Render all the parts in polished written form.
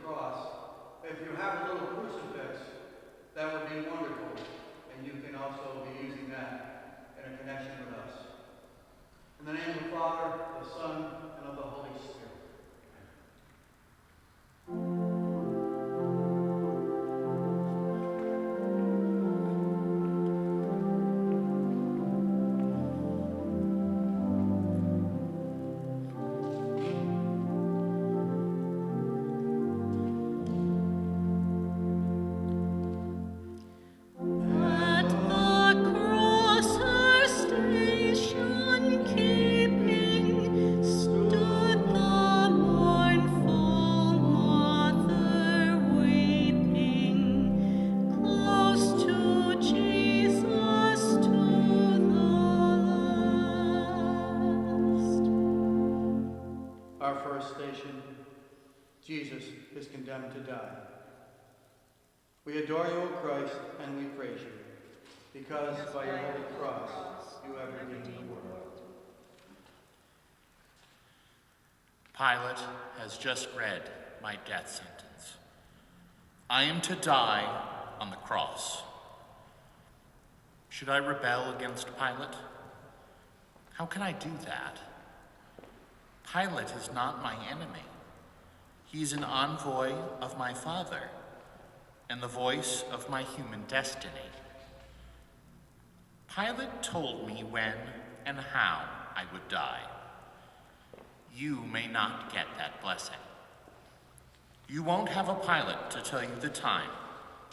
cross. If you have a little crucifix, that would be wonderful, and you can also be using that in a connection with us. In the name of the Father, the Son, and of the Holy Spirit. Jesus is condemned to die. We adore you, O Christ, and we praise you, because by your holy cross you have redeemed the world. Pilate has just read my death sentence. I am to die on the cross. Should I rebel against Pilate? How can I do that? Pilate is not my enemy. He's an envoy of my Father and the voice of my human destiny. Pilate told me when and how I would die. You may not get that blessing. You won't have a Pilate to tell you the time,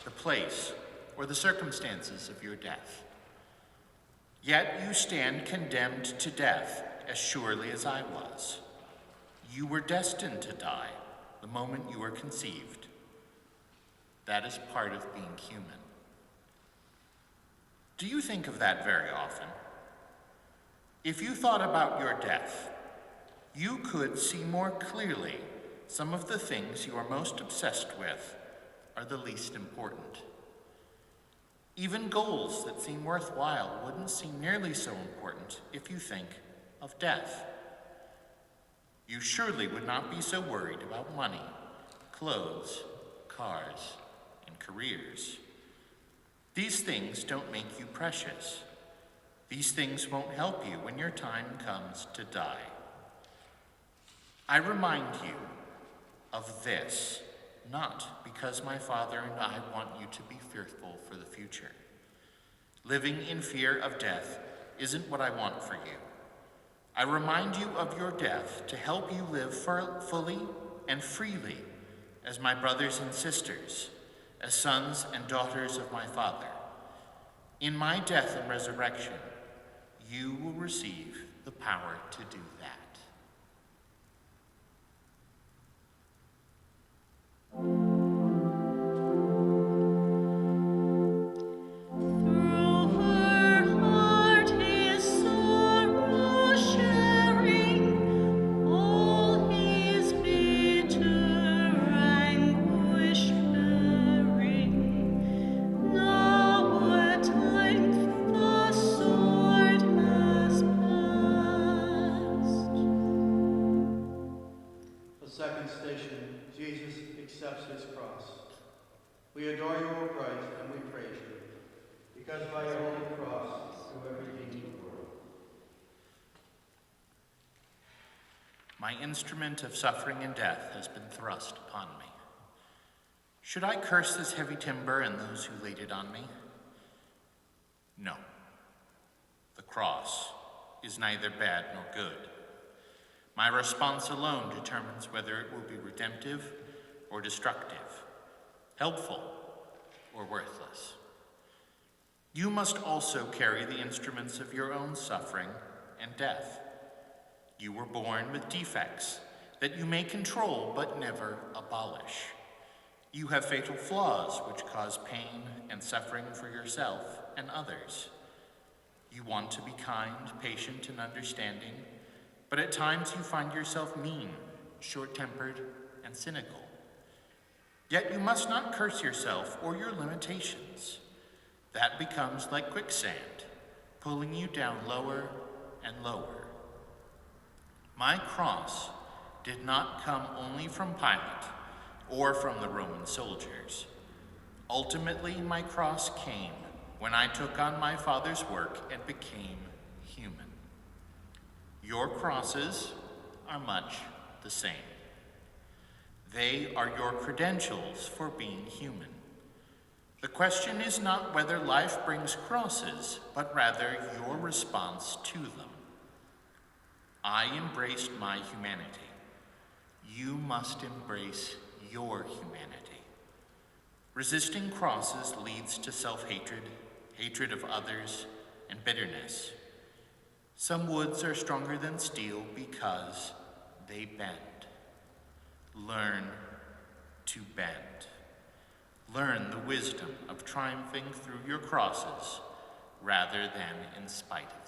the place, or the circumstances of your death. Yet you stand condemned to death as surely as I was. You were destined to die the moment you were conceived. That is part of being human. Do you think of that very often? If you thought about your death, you could see more clearly some of the things you are most obsessed with are the least important. Even goals that seem worthwhile wouldn't seem nearly so important if you think of death. You surely would not be so worried about money, clothes, cars, and careers. These things don't make you precious. These things won't help you when your time comes to die. I remind you of this, not because my Father and I want you to be fearful for the future. Living in fear of death isn't what I want for you. I remind you of your death to help you live fully and freely as my brothers and sisters, as sons and daughters of my Father. In my death and resurrection, you will receive the power to do that. We adore you, O Christ, and we praise you, because by your holy cross you have redeemed the world. My instrument of suffering and death has been thrust upon me. Should I curse this heavy timber and those who laid it on me? No. The cross is neither bad nor good. My response alone determines whether it will be redemptive or destructive, helpful or worthless. You must also carry the instruments of your own suffering and death. You were born with defects that you may control but never abolish. You have fatal flaws which cause pain and suffering for yourself and others. You want to be kind, patient, and understanding, but at times you find yourself mean, short-tempered, and cynical. Yet you must not curse yourself or your limitations. That becomes like quicksand, pulling you down lower and lower. My cross did not come only from Pilate or from the Roman soldiers. Ultimately, my cross came when I took on my Father's work and became human. Your crosses are much the same. They are your credentials for being human. The question is not whether life brings crosses, but rather your response to them. I embraced my humanity. You must embrace your humanity. Resisting crosses leads to self-hatred, hatred of others, and bitterness. Some woods are stronger than steel because they bend. Learn to bend. Learn the wisdom of triumphing through your crosses rather than in spite of them.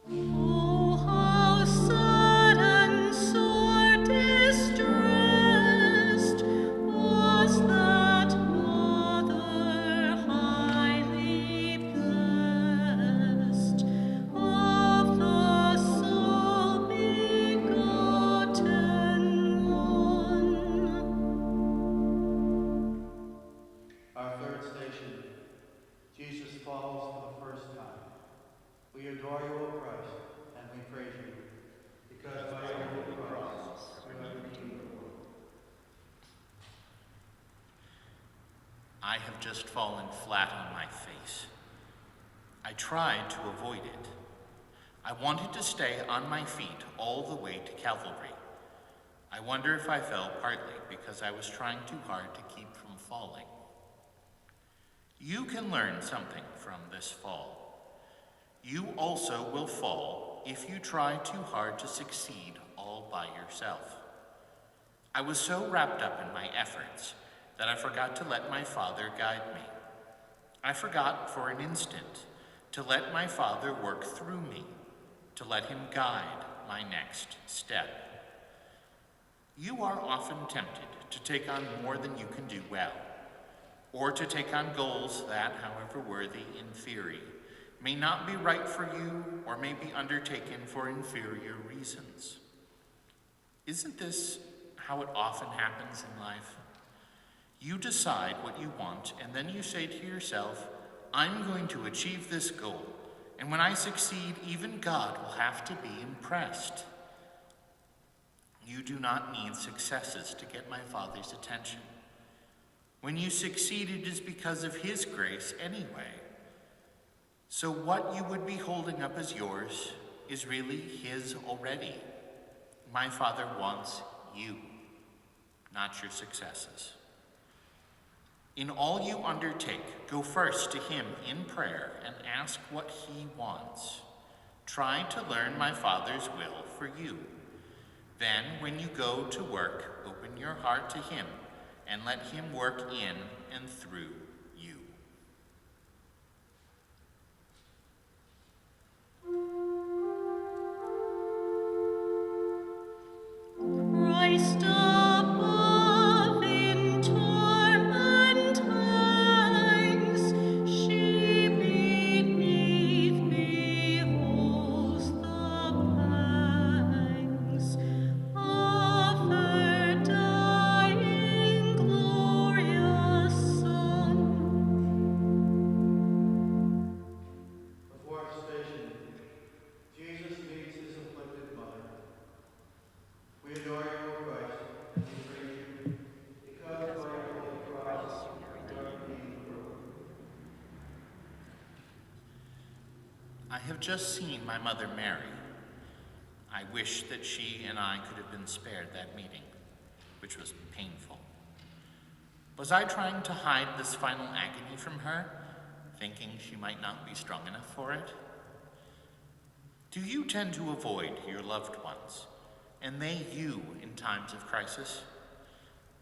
Oh, how sad and sore distressed was that mother highly blessed of the sole begotten one. Our third station, Jesus falls for the first time. We adore you, O Christ, and we praise you, because by your holy cross you have redeemed the world. I have just fallen flat on my face. I tried to avoid it. I wanted to stay on my feet all the way to Calvary. I wonder if I fell partly because I was trying too hard to keep from falling. You can learn something from this fall. You also will fall if you try too hard to succeed all by yourself. I was so wrapped up in my efforts that I forgot to let my Father guide me. I forgot for an instant to let my Father work through me, to let him guide my next step. You are often tempted to take on more than you can do well, or to take on goals that, however worthy in theory, may not be right for you or may be undertaken for inferior reasons. Isn't this how it often happens in life? You decide what you want, and then you say to yourself, I'm going to achieve this goal, and when I succeed, even God will have to be impressed. You do not need successes to get my Father's attention. When you succeed, it is because of his grace anyway. So what you would be holding up as yours is really his already. My Father wants you, not your successes. In all you undertake, go first to him in prayer and ask what he wants. Try to learn my Father's will for you. Then, when you go to work, open your heart to him and let him work in and through you. Christ above in torment hangs, she beneath beholds the pangs of her dying glorious Son. The fourth station, Jesus meets his afflicted mother. We adore you, O Christ, and we praise you, because by your holy cross you have redeemed the world. I have just seen my mother Mary. I wish that she and I could have been spared that meeting, which was painful. Was I trying to hide this final agony from her, thinking she might not be strong enough for it? Do you tend to avoid your loved ones, and they you in times of crisis?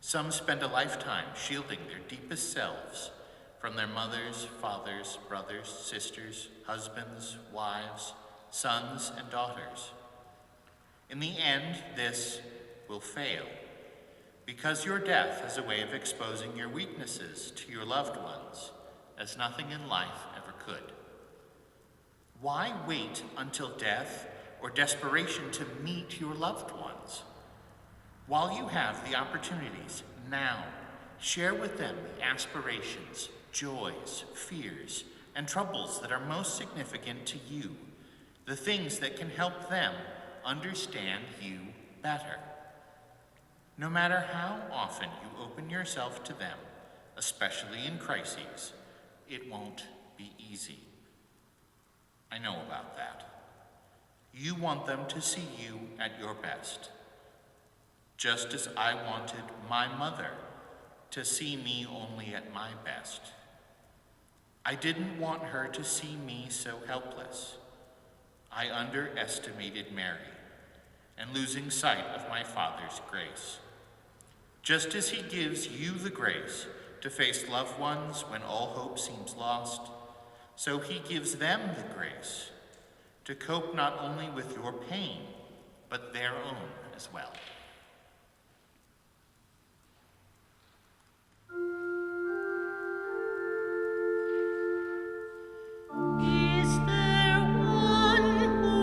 Some spend a lifetime shielding their deepest selves from their mothers, fathers, brothers, sisters, husbands, wives, sons, and daughters. In the end, this will fail, because your death has a way of exposing your weaknesses to your loved ones, as nothing in life ever could. Why wait until death or desperation to meet your loved ones? While you have the opportunities now, share with them the aspirations, joys, fears, and troubles that are most significant to you, the things that can help them understand you better. No matter how often you open yourself to them, especially in crises, it won't be easy. I know about that. You want them to see you at your best, just as I wanted my mother to see me only at my best. I didn't want her to see me so helpless. I underestimated Mary and losing sight of my Father's grace. Just as he gives you the grace to face loved ones when all hope seems lost, so he gives them the grace to cope not only with your pain, but their own as well. Is there one who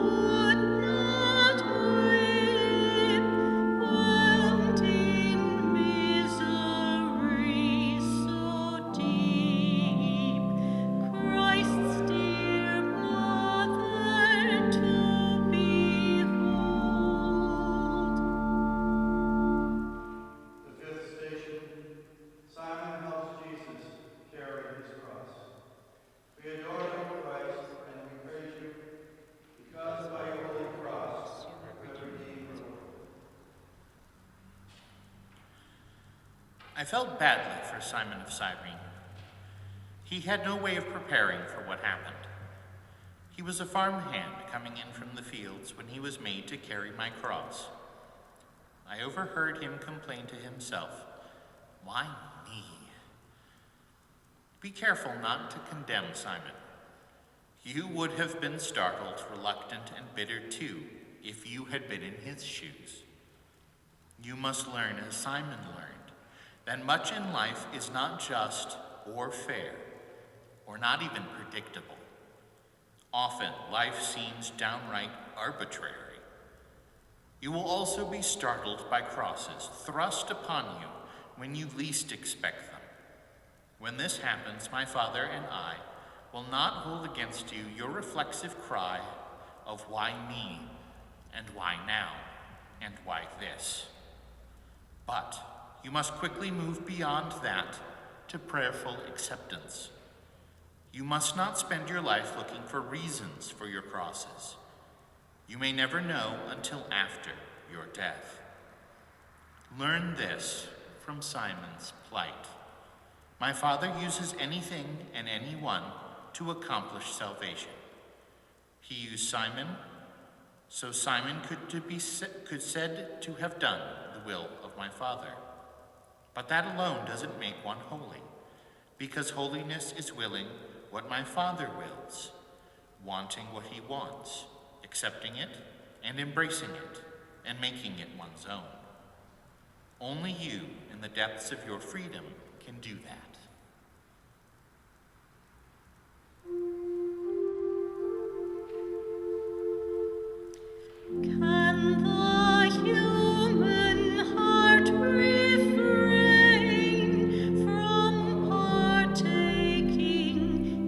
would not weep, whelmed in misery so deep? Christ's dear mother to behold. The fifth station, Simon helps Jesus carry his cross. We adore you, Christ, and we praise you, because by your holy cross you have redeemed the world. I felt badly for Simon of Cyrene. He had no way of preparing for what happened. He was a farmhand coming in from the fields when he was made to carry my cross. I overheard him complain to himself, "Why me?" Be careful not to condemn Simon. You would have been startled, reluctant, and bitter too if you had been in his shoes. You must learn, as Simon learned, that much in life is not just or fair, or not even predictable. Often, life seems downright arbitrary. You will also be startled by crosses thrust upon you when you least expect them. When this happens, my Father and I will not hold against you your reflexive cry of why me, and why now, and why this. But you must quickly move beyond that to prayerful acceptance. You must not spend your life looking for reasons for your crosses. You may never know until after your death. Learn this from Simon's plight. My Father uses anything and anyone to accomplish salvation. He used Simon, so Simon could said to have done the will of my Father. But that alone doesn't make one holy, because holiness is willing what my Father wills, wanting what he wants, accepting it and embracing it, and making it one's own. Only you, in the depths of your freedom, can do that. Can the human heart refrain from partaking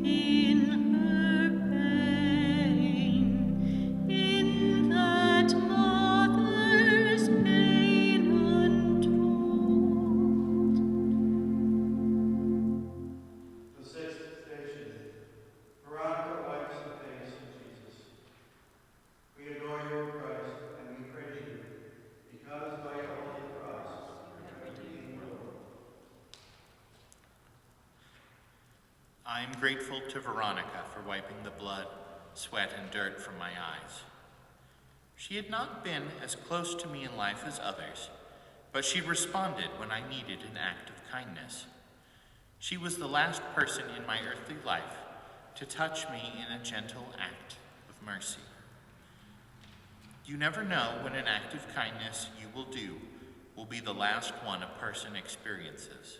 in her pain, in that mother's pain untold? The sixth station, Veronica wipes the face of Jesus. We adore you, Christ, and we praise you, because by your holy cross you have redeemed the world. I am grateful to Veronica for wiping the blood, sweat, and dirt from my eyes. She had not been as close to me in life as others, but she responded when I needed an act of kindness. She was the last person in my earthly life to touch me in a gentle act of mercy. You never know when an act of kindness you will do will be the last one a person experiences.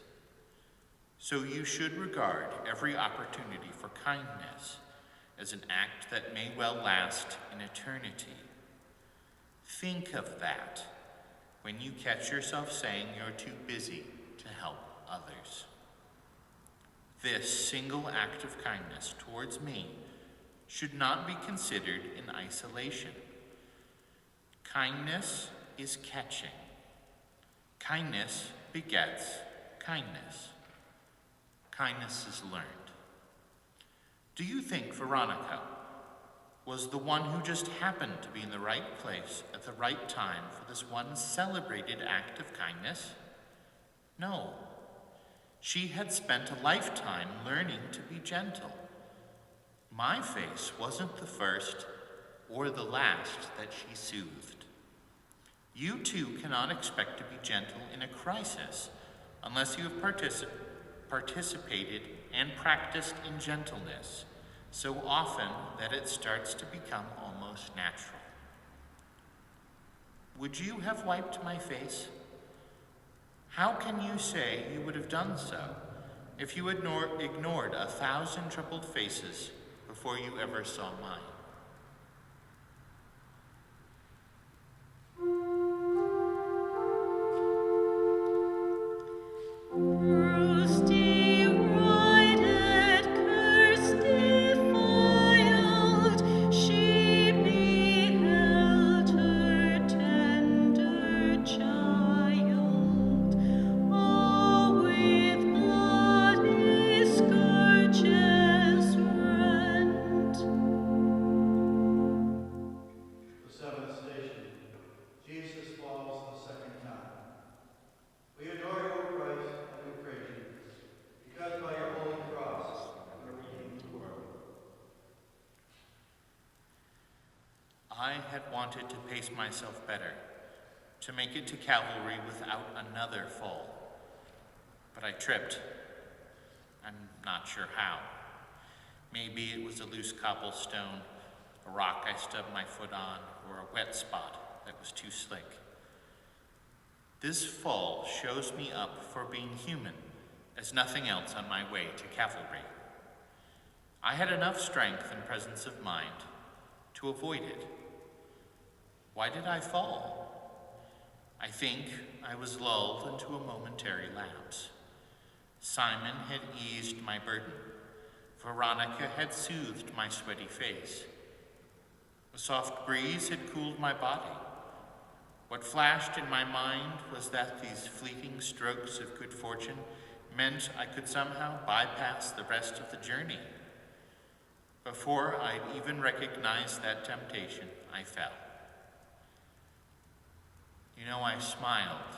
So you should regard every opportunity for kindness as an act that may well last in eternity. Think of that when you catch yourself saying you're too busy to help others. This single act of kindness towards me should not be considered in isolation. Kindness is catching. Kindness begets kindness. Kindness is learned. Do you think Veronica was the one who just happened to be in the right place at the right time for this one celebrated act of kindness? No. She had spent a lifetime learning to be gentle. My face wasn't the first or the last that she soothed. You too cannot expect to be gentle in a crisis unless you have participated and practiced in gentleness so often that it starts to become almost natural. Would you have wiped my face? How can you say you would have done so if you ignored 1,000 troubled faces before you ever saw mine? Bruised, derided, cursed, defiled, she beheld her tender child, all with bloody scourges rent. The seventh station. Jesus falls the second time. We adore you, O Christ, and we praise you, because by your holy cross you have redeemed the world. I had wanted to pace myself better, to make it to Calvary without another fall. But I tripped. I'm not sure how. Maybe it was a loose cobblestone, a rock I stubbed my foot on, or a wet spot that was too slick. This fall shows me up for being human as nothing else on my way to Calvary. I had enough strength and presence of mind to avoid it. Why did I fall? I think I was lulled into a momentary lapse. Simon had eased my burden. Veronica had soothed my sweaty face. A soft breeze had cooled my body. What flashed in my mind was that these fleeting strokes of good fortune meant I could somehow bypass the rest of the journey. Before I'd even recognized that temptation, I fell. You know, I smiled,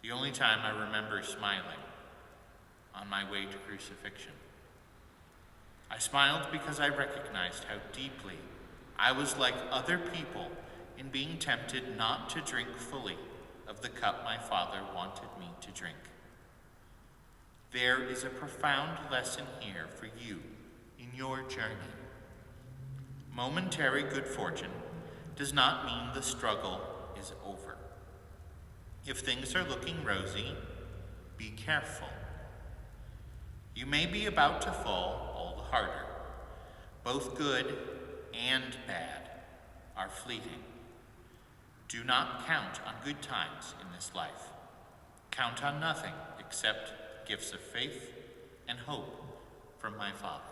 the only time I remember smiling, on my way to crucifixion. I smiled because I recognized how deeply I was like other people in being tempted not to drink fully of the cup my Father wanted me to drink. There is a profound lesson here for you in your journey. Momentary good fortune does not mean the struggle is over. If things are looking rosy, be careful. You may be about to fall all the harder. Both good and bad are fleeting. Do not count on good times in this life. Count on nothing except gifts of faith and hope from my Father.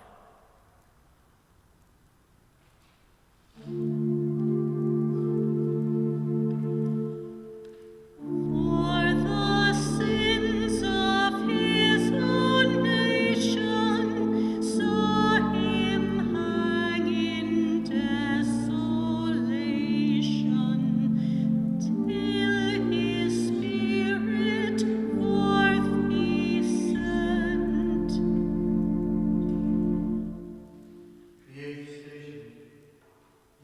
For the sins of his own nation saw him hang in desolation, till his spirit forth he sent. The eighth station.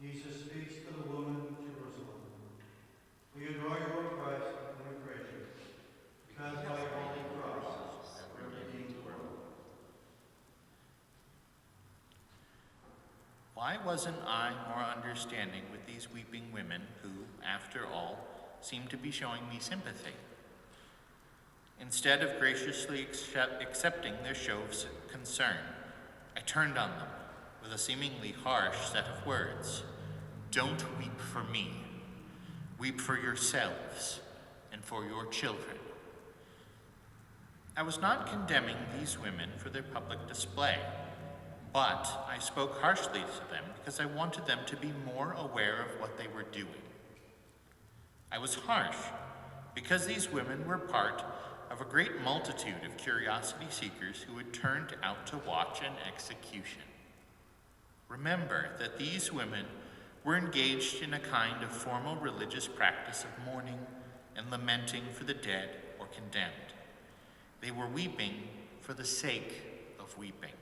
Jesus speaks to the woman Jerusalem. We adore you, O Christ, and we praise you, because by your holy cross you have redeemed the world. Why wasn't I more understanding with these weeping women who, after all, seemed to be showing me sympathy? Instead of graciously accepting their show of concern, I turned on them, with a seemingly harsh set of words. Don't weep for me. Weep for yourselves and for your children. I was not condemning these women for their public display, but I spoke harshly to them because I wanted them to be more aware of what they were doing. I was harsh because these women were part of a great multitude of curiosity seekers who had turned out to watch an execution. Remember that these women were engaged in a kind of formal religious practice of mourning and lamenting for the dead or condemned. They were weeping for the sake of weeping.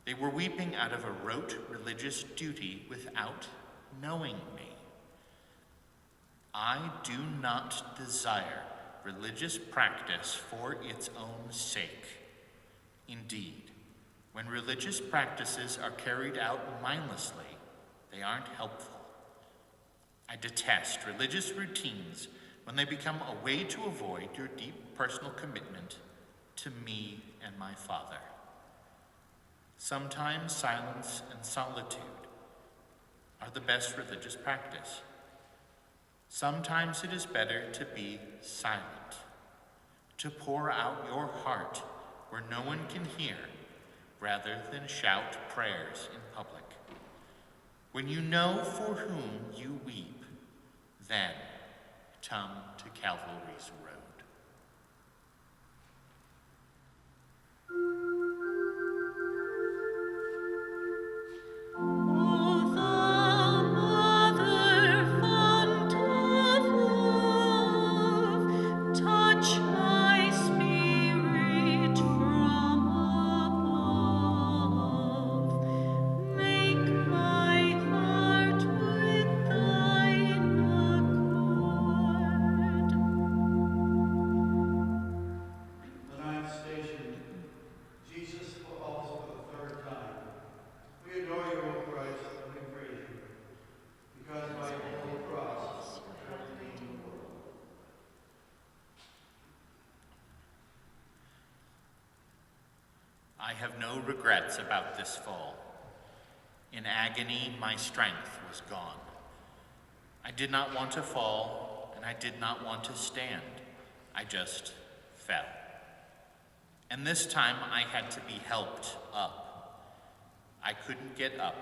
They were weeping out of a rote religious duty without knowing me. I do not desire religious practice for its own sake. Indeed, when religious practices are carried out mindlessly, they aren't helpful. I detest religious routines when they become a way to avoid your deep personal commitment to me and my Father. Sometimes silence and solitude are the best religious practice. Sometimes it is better to be silent, to pour out your heart where no one can hear, rather than shout prayers in public. When you know for whom you weep, then come to Calvary's road. O thou Mother, font of love, touch my spirit from above. Make my heart with thine accord. The ninth station, Jesus falls for the third time. We adore you, O Christ, and we praise you, because by your holy cross you have redeemed the world. I have no regrets about this fall. In agony, my strength was gone. I did not want to fall, and I did not want to stand. I just fell. And this time I had to be helped up. I couldn't get up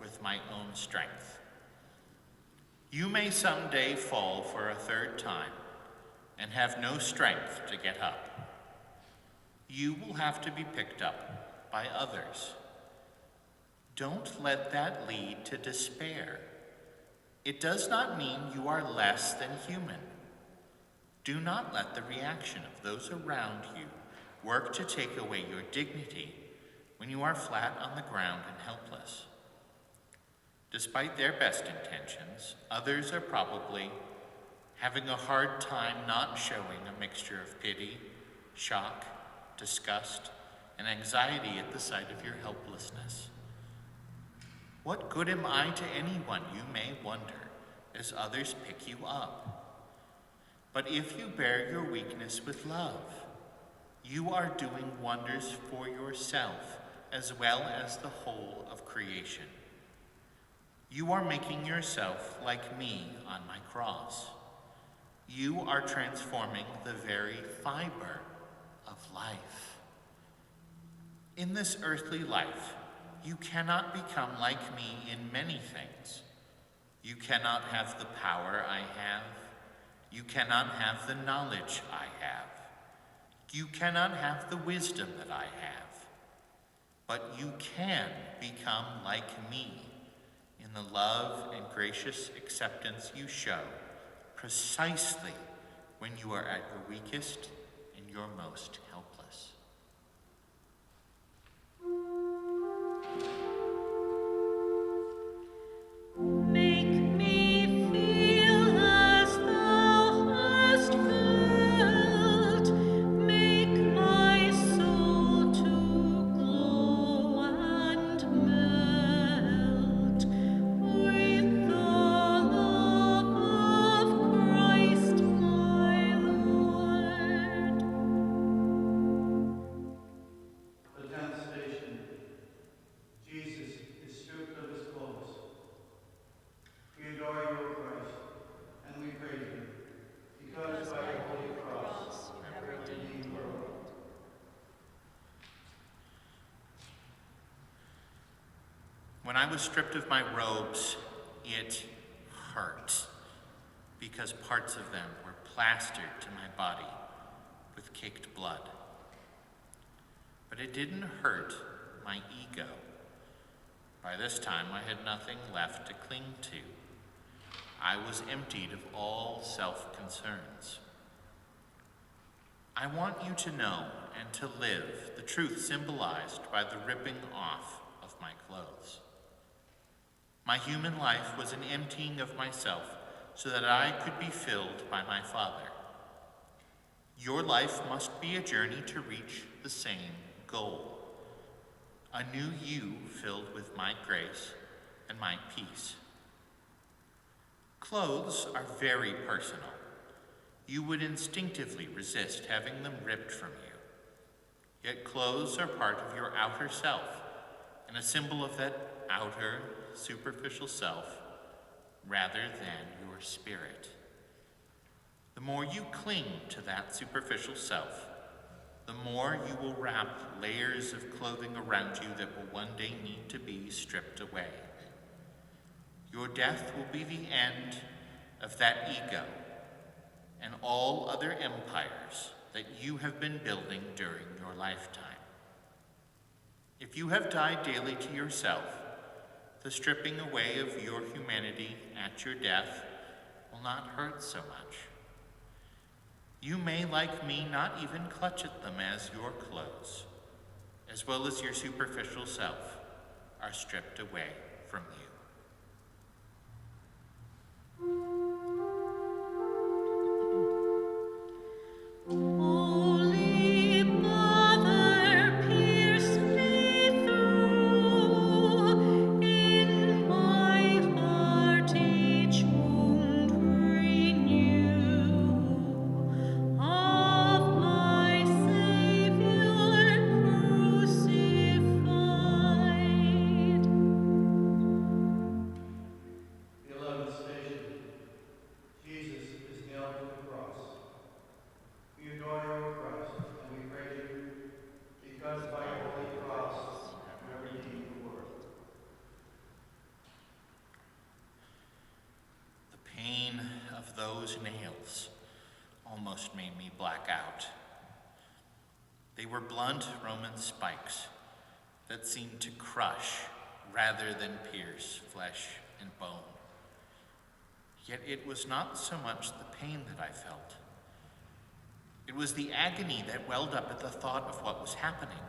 with my own strength. You may someday fall for a third time and have no strength to get up. You will have to be picked up by others. Don't let that lead to despair. It does not mean you are less than human. Do not let the reaction of those around you work to take away your dignity when you are flat on the ground and helpless. Despite their best intentions, others are probably having a hard time not showing a mixture of pity, shock, disgust, and anxiety at the sight of your helplessness. What good am I to anyone, you may wonder, as others pick you up? But if you bear your weakness with love, you are doing wonders for yourself as well as the whole of creation. You are making yourself like me on my cross. You are transforming the very fiber of life. In this earthly life, you cannot become like me in many things. You cannot have the power I have. You cannot have the knowledge I have. You cannot have the wisdom that I have. But you can become like me in the love and gracious acceptance you show precisely when you are at your weakest and your most helpless. Make me feel as thou hast felt. Make my soul to glow and melt with the love of Christ my Lord. I was stripped of my robes, it hurt, because parts of them were plastered to my body with caked blood. But it didn't hurt my ego. By this time, I had nothing left to cling to. I was emptied of all self-concerns. I want you to know and to live the truth symbolized by the ripping off of my clothes. My human life was an emptying of myself so that I could be filled by my Father. Your life must be a journey to reach the same goal. A new you filled with my grace and my peace. Clothes are very personal. You would instinctively resist having them ripped from you. Yet clothes are part of your outer self and a symbol of that outer, superficial self rather than your spirit. The more you cling to that superficial self, the more you will wrap layers of clothing around you that will one day need to be stripped away. Your death will be the end of that ego and all other empires that you have been building during your lifetime. If you have died daily to yourself, the stripping away of your humanity at your death will not hurt so much. You may, like me, not even clutch at them as your clothes, as well as your superficial self, are stripped away from you. Holy Mother, pierce me through, in my heart each wound renew, of my Savior crucified. The 11th station. Jesus is nailed to the cross. We adore you, O Christ, and we praise you, because by your holy cross you have redeemed the world. The pain of those nails almost made me black out. They were blunt Roman spikes that seemed to crush rather than pierce flesh and bone. Yet it was not so much the pain that I felt. It was the agony that welled up at the thought of what was happening.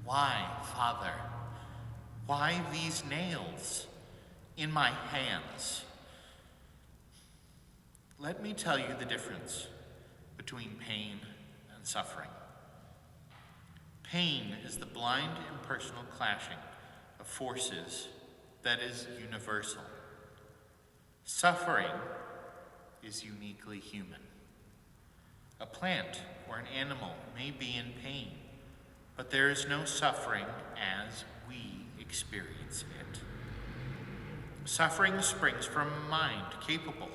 Why, Father? Why these nails in my hands? Let me tell you the difference between pain and suffering. Pain is the blind, impersonal clashing of forces that is universal. Suffering is uniquely human. A plant or an animal may be in pain, but there is no suffering as we experience it. Suffering springs from a mind capable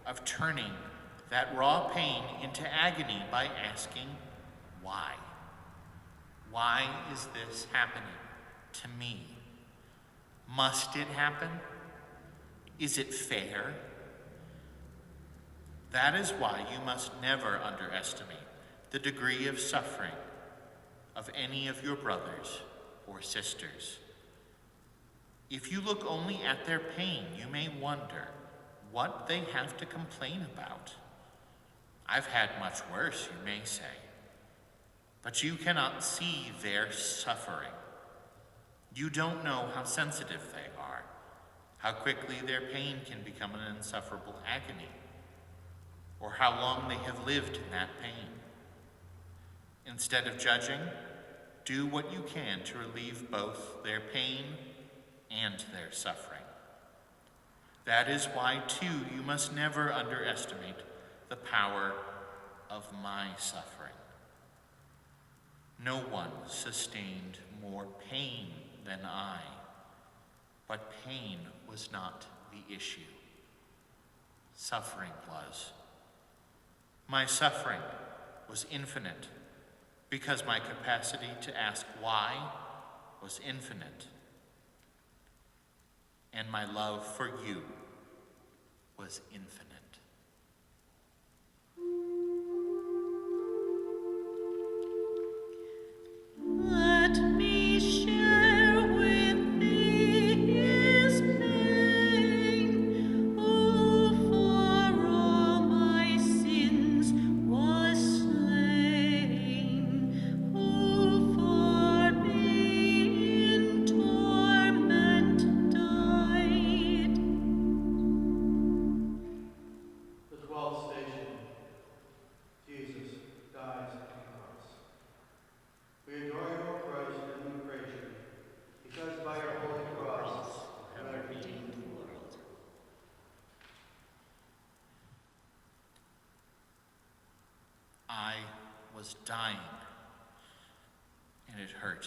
of turning that raw pain into agony by asking, why? Why is this happening to me? Must it happen? Is it fair? That is why you must never underestimate the degree of suffering of any of your brothers or sisters. If you look only at their pain, you may wonder what they have to complain about. I've had much worse, you may say, but you cannot see their suffering. You don't know how sensitive they are, how quickly their pain can become an insufferable agony, or how long they have lived in that pain. Instead of judging, do what you can to relieve both their pain and their suffering. That is why, too, you must never underestimate the power of my suffering. No one sustained more pain than I, but pain was not the issue. Suffering was. My suffering was infinite because my capacity to ask why was infinite. and my love for you was infinite. Let me share with thee his pain, who for all my sins was slain, who for me in torment died. The 12th station, Jesus dies on the cross. We adore you, O Christ, and we praise you, because by your holy cross you have redeemed the world. I was dying, and it hurt.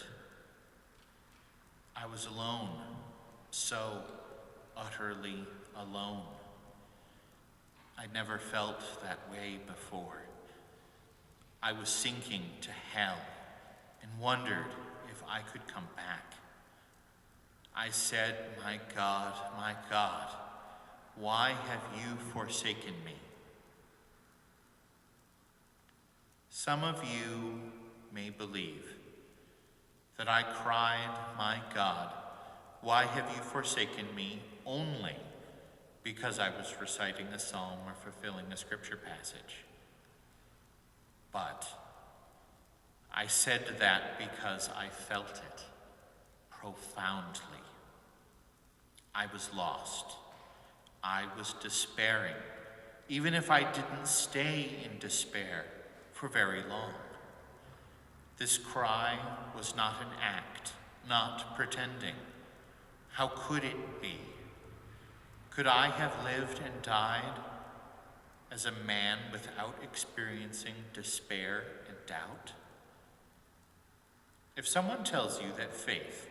I was alone, so utterly alone. I'd never felt that way before. I was sinking to hell and wondered if I could come back. I said, my God, why have you forsaken me? Some of you may believe that I cried, my God, why have you forsaken me, only because I was reciting a psalm or fulfilling a scripture passage. But I said that because I felt it profoundly. I was lost. I was despairing, even if I didn't stay in despair for very long. This cry was not an act, not pretending. How could it be? Could I have lived and died as a man without experiencing despair and doubt? If someone tells you that faith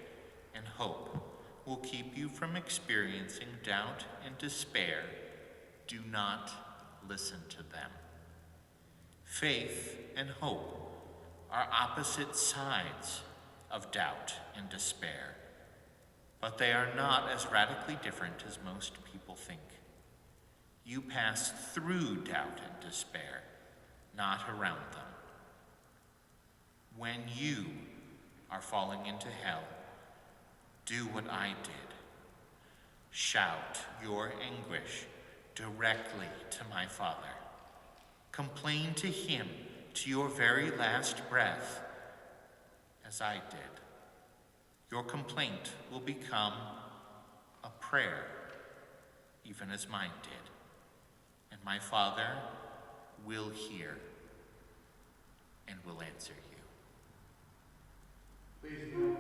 and hope will keep you from experiencing doubt and despair, do not listen to them. Faith and hope are opposite sides of doubt and despair, but they are not as radically different as most people think. You pass through doubt and despair, not around them. When you are falling into hell, do what I did. Shout your anguish directly to my Father. Complain to him to your very last breath, as I did. Your complaint will become a prayer, even as mine did. And my Father will hear and will answer you. Please kneel.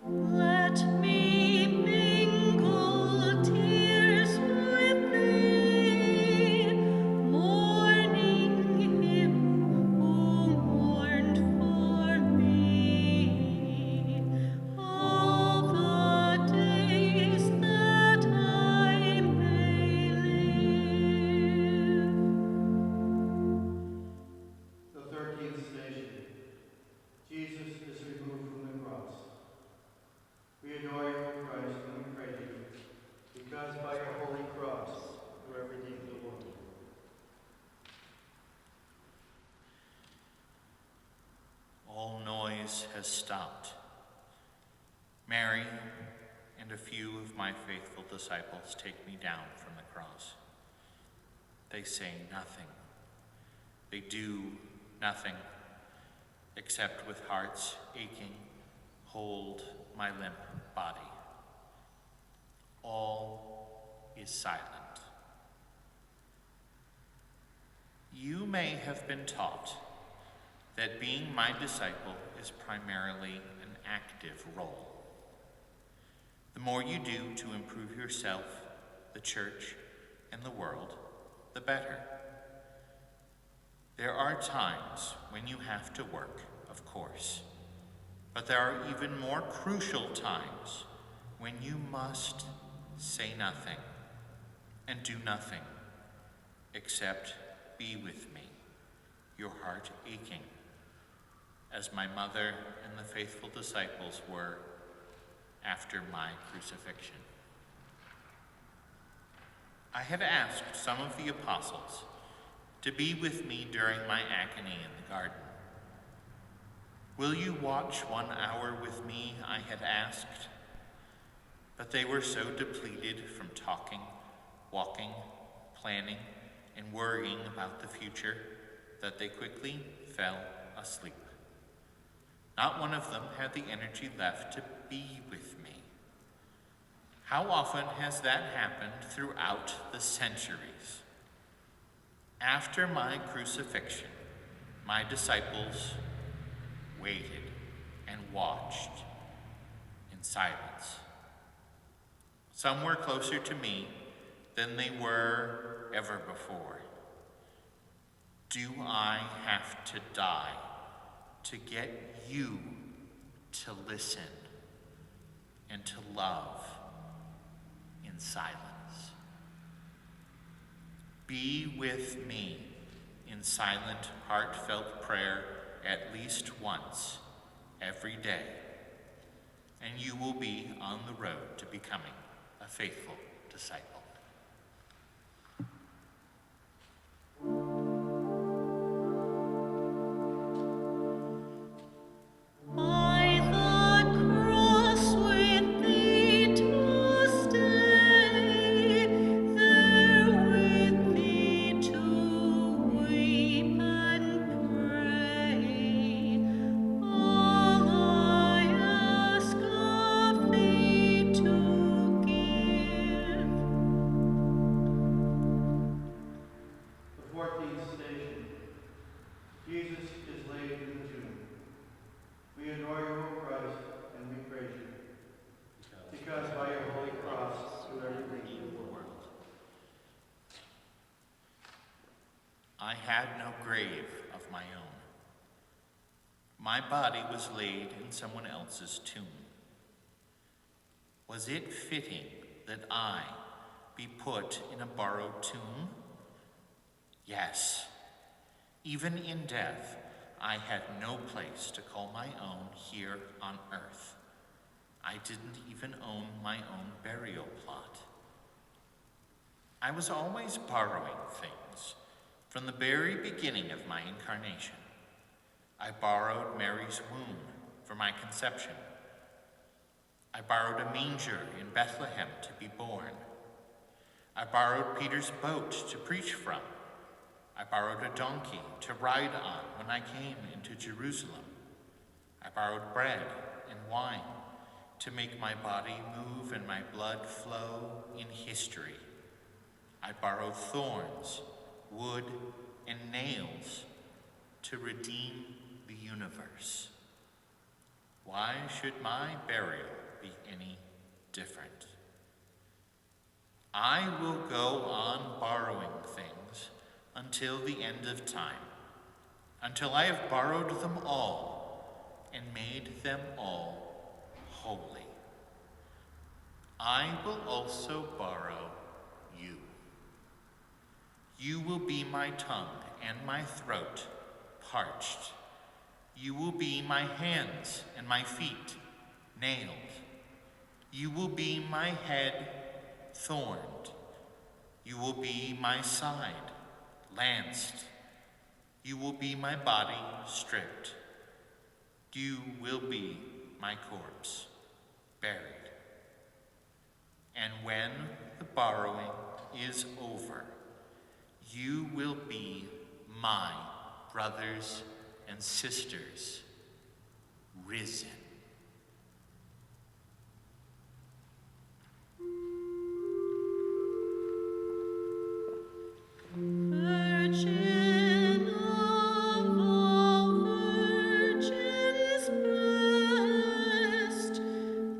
Let me mingle tears with thee, mourning him who mourned for me, all the days that I may live. The 13th station, Jesus is removed from the cross. We adore you, O Christ, and we praise you, because by your holy cross you have redeemed the world. All noise has stopped. Mary and a few of my faithful disciples take me down from the cross. They say nothing. They do nothing, except with hearts aching, hold my limp body. All is silent. You may have been taught that being my disciple is primarily an active role. The more you do to improve yourself, the church, and the world, the better. There are times when you have to work, of course, but there are even more crucial times when you must say nothing and do nothing except be with me, your heart aching, as my mother and the faithful disciples were after my crucifixion. I had asked some of the apostles to be with me during my agony in the garden. "Will you watch 1 hour with me?" I had asked. But they were so depleted from talking, walking, planning, and worrying about the future that they quickly fell asleep. Not one of them had the energy left to be with me. How often has that happened throughout the centuries? After my crucifixion, my disciples waited and watched in silence. Some were closer to me than they were ever before. Do I have to die to get you to listen and to love in silence? Be with me in silent, heartfelt prayer at least once every day, and you will be on the road to becoming a faithful disciple. By the cross with thee to stay, there with thee to weep and pray. All I ask of thee to give. The 14th station. Jesus is laid in the tomb. We adore you, O Christ, and we praise you, because by your holy cross you have redeemed the world. I had no grave of my own. My body was laid in someone else's tomb. Was it fitting that I be put in a borrowed tomb? Yes. Even in death, I had no place to call my own here on earth. I didn't even own my own burial plot. I was always borrowing things from the very beginning of my incarnation. I borrowed Mary's womb for my conception. I borrowed a manger in Bethlehem to be born. I borrowed Peter's boat to preach from. I borrowed a donkey to ride on when I came into Jerusalem. I borrowed bread and wine to make my body move and my blood flow in history. I borrowed thorns, wood, and nails to redeem the universe. Why should my burial be any different? I will go on borrowing things until the end of time, until I have borrowed them all and made them all holy. I will also borrow you. You will be my tongue and my throat parched. You will be my hands and my feet nailed. You will be my head thorned. You will be my side lanced. You will be my body stripped. You will be my corpse buried. And when the borrowing is over, you will be my brothers and sisters risen. Virgin of all virgins blessed,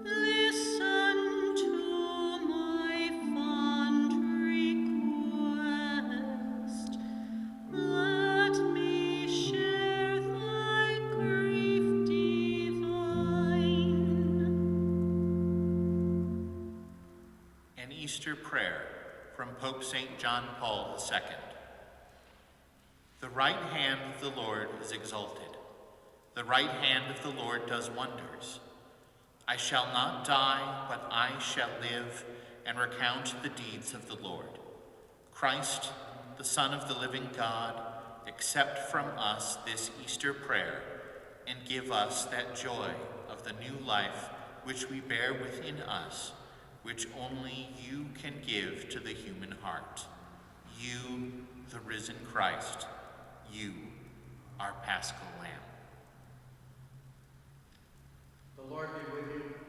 listen An Easter Prayer from Pope St. John Paul II. The right hand of the Lord is exalted. The right hand of the Lord does wonders. I shall not die, but I shall live and recount the deeds of the Lord. Christ, the Son of the living God, accept from us this Easter prayer and give us that joy of the new life which we bear within us, which only you can give to the human heart. You, the risen Christ, you, our Paschal Lamb. The Lord be with you.